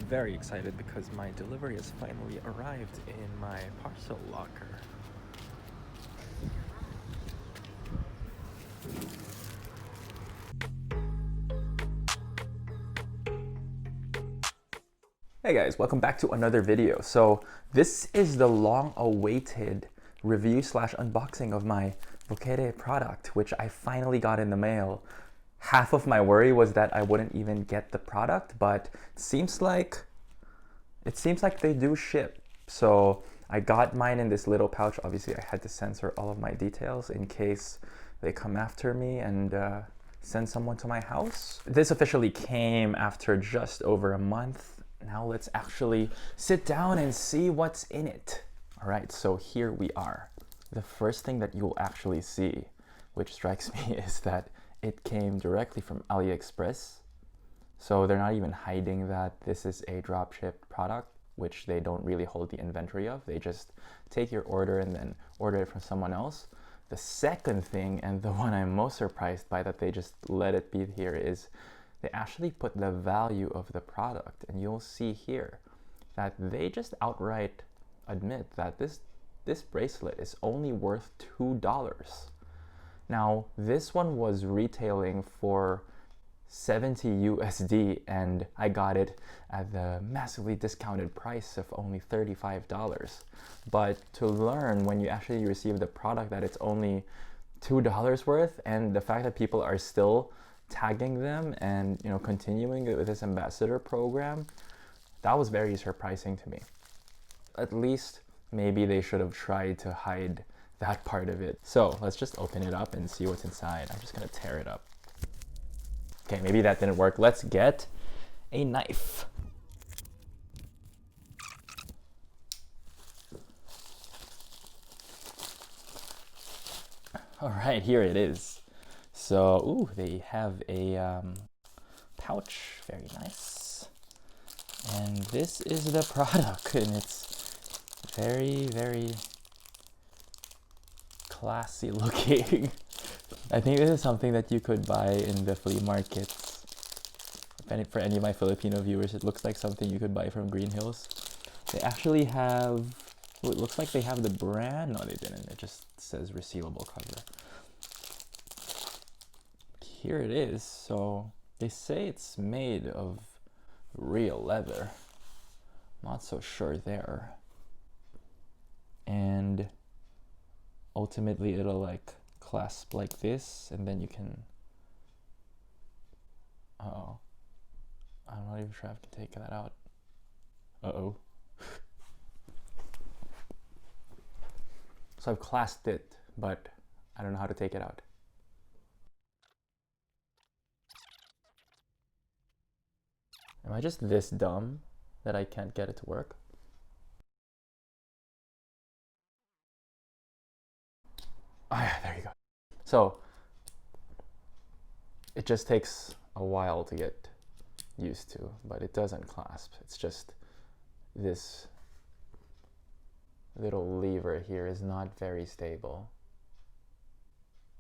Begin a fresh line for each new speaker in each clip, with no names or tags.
very excited because my delivery has finally arrived in my parcel locker. Hey guys, welcome back to another video. So this is the long-awaited review slash unboxing of my VOCETE product, which I finally got in the mail. Half of my worry was that I wouldn't even get the product, but it seems like they do ship. So I got mine in this little pouch. Obviously, I had to censor all of my details in case they come after me and send someone to my house. This officially came after just over a month. Now let's actually sit down and see what's in it. All right, so here we are. The first thing that you'll actually see, which strikes me, is that it came directly from AliExpress. So they're not even hiding that this is a drop-shipped product, which they don't really hold the inventory of. They just take your order and then order it from someone else. The second thing, and the one I'm most surprised by that they just let it be here, is they actually put the value of the product, and you'll see here that they just outright admit that this bracelet is only worth $2. Now, this one was retailing for 70 USD, and I got it at the massively discounted price of only $35. But to learn when you actually receive the product that it's only $2 worth, and the fact that people are still tagging them and continuing with this ambassador program, that was very surprising to me. At least maybe they should have tried to hide that part of it. So let's just open it up and see what's inside. I'm just gonna tear it up. Okay, maybe that didn't work. Let's get a knife. All right, here it is. So, ooh, they have a pouch, very nice. And this is the product, and it's very, very classy looking. I think this is something that you could buy in the flea markets. For any of my Filipino viewers, it looks like something you could buy from Green Hills. They actually have, oh, it looks like they have the brand. No, they didn't. It just says resealable cover. Here it is. So they say it's made of real leather. Not so sure there. And ultimately it'll like clasp like this, and then you can, uh-oh, I'm not even sure if I can take that out. Uh-oh. So I've clasped it, but I don't know how to take it out. Am I just this dumb that I can't get it to work? Oh yeah, there you go. So it just takes a while to get used to, but it doesn't clasp. It's just this little lever here is not very stable.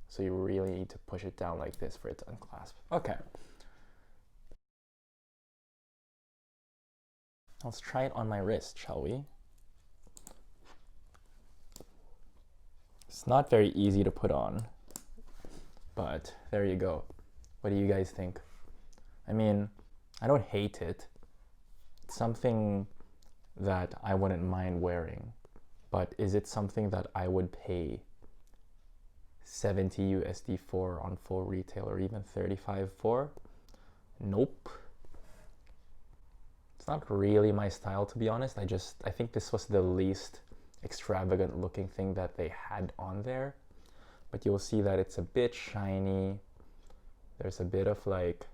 So you really need to push it down like this for it to unclasp. Okay. Let's try it on my wrist, shall we? It's not very easy to put on, but there you go. What do you guys think? I mean, I don't hate it. It's something that I wouldn't mind wearing, but is it something that I would pay 70 USD for on full retail, or even 35 for? Nope. It's not really my style, to be honest. I think this was the least extravagant looking thing that they had on there, but you'll see that it's a bit shiny. There's a bit of like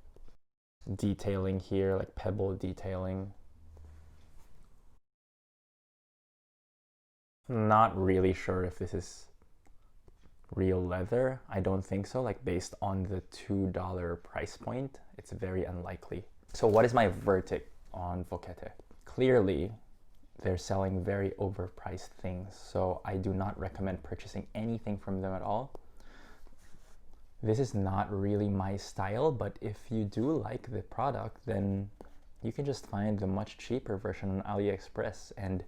detailing here, like pebble detailing. Not really sure if this is real leather. I don't think so. Like, based on the $2 price point, it's very unlikely. So what is my verdict on VOCETE? Clearly, they're selling very overpriced things, so I do not recommend purchasing anything from them at all. This is not really my style, but if you do like the product, then you can just find the much cheaper version on AliExpress, and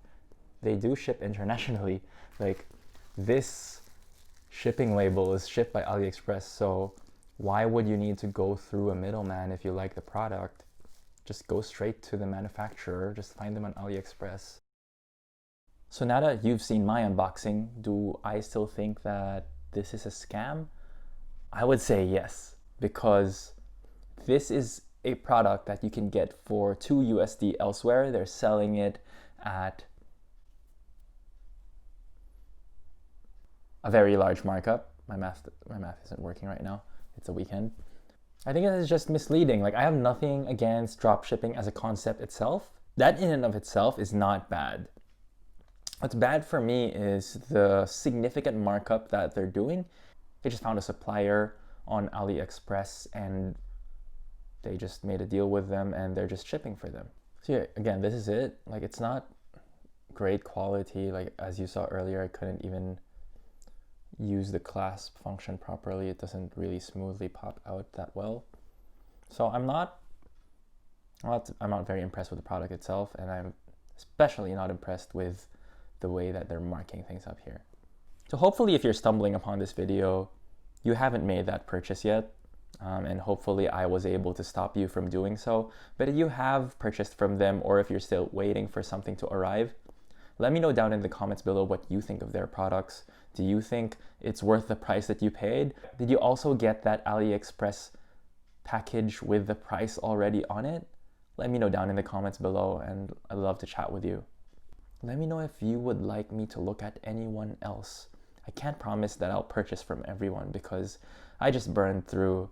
they do ship internationally. Like, this shipping label is shipped by AliExpress, so why would you need to go through a middleman if you like the product? Just go straight to the manufacturer, just find them on AliExpress. So now that you've seen my unboxing, do I still think that this is a scam? I would say yes, because this is a product that you can get for $2 elsewhere. They're selling it at a very large markup. My math isn't working right now. It's a weekend. I think that is just misleading. Like, I have nothing against drop shipping as a concept itself. That in and of itself is not bad. What's bad for me is the significant markup that they're doing. They just found a supplier on AliExpress and they just made a deal with them and they're just shipping for them. So yeah, again, this is it. Like, it's not great quality. Like, as you saw earlier, I couldn't even use the clasp function properly. It doesn't really smoothly pop out that well. So I'm not very impressed with the product itself, and I'm especially not impressed with the way that they're marking things up here. So hopefully if you're stumbling upon this video, you haven't made that purchase yet, and hopefully I was able to stop you from doing so. But if you have purchased from them, or if you're still waiting for something to arrive, let me know down in the comments below what you think of their products. Do you think it's worth the price that you paid? Did you also get that AliExpress package with the price already on it? Let me know down in the comments below, and I'd love to chat with you. Let me know if you would like me to look at anyone else. I can't promise that I'll purchase from everyone because I just burned through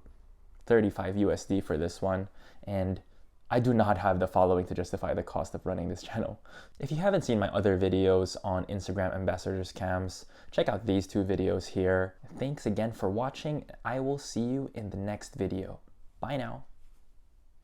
$35 for this one, and I do not have the following to justify the cost of running this channel. If you haven't seen my other videos on Instagram ambassador scams, check out these 2 videos here. Thanks again for watching. I will see you in the next video. Bye now.